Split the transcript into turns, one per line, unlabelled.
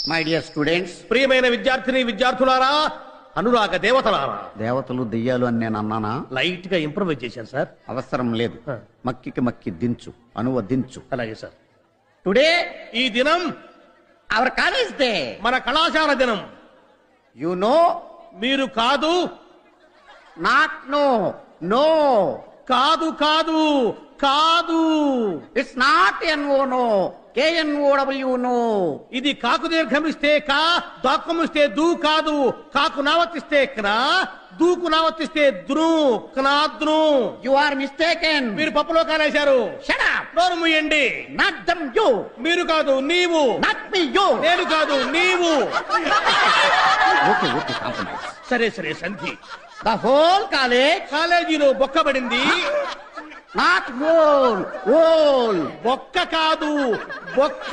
My dear students,
ప్రియమైన విద్యార్థిని విద్యార్థులారా, అనురాగ దేవతలారా.
దేవతలు దెయ్యాలు అని నేను అన్నానా?
లైట్ గా ఇంప్రూవైజ్ చేశాను సార్.
అవసరం లేదు. మక్కికి మక్కి దించు, అనువదించు.
అలాగే సార్.
టుడే
ఈ దినం
అవర్ కాలేజ్ డే.
మన కళాశాల దినం.
You know?
మీరు కాదు.
Not no. నో.
కాదు కాదు కాదు.
It's not N O no, KNOW know.
ఇది కాకు దీర్ఘమిస్తే కా, దాక్కమిస్తే దూ కాదు. కాకు నావర్తిస్తే క్నా, దూకు నావర్తిస్తే ద్రు, క్నాద్రు.
You are mistaken.
మీరు పప్పులో కాలేశారు.
Shut up.
నోరు మూయండి.
Not dum you.
మీరు కాదు నీవు.
Not me you.
నేను కాదు నీవు.
Okay okay, compromise.
సరే సరే సంధి.
The whole college.
కాలేజీలో బొక్కబడింది.
Not whole, whole.
బొక్క కాదు బొక్క.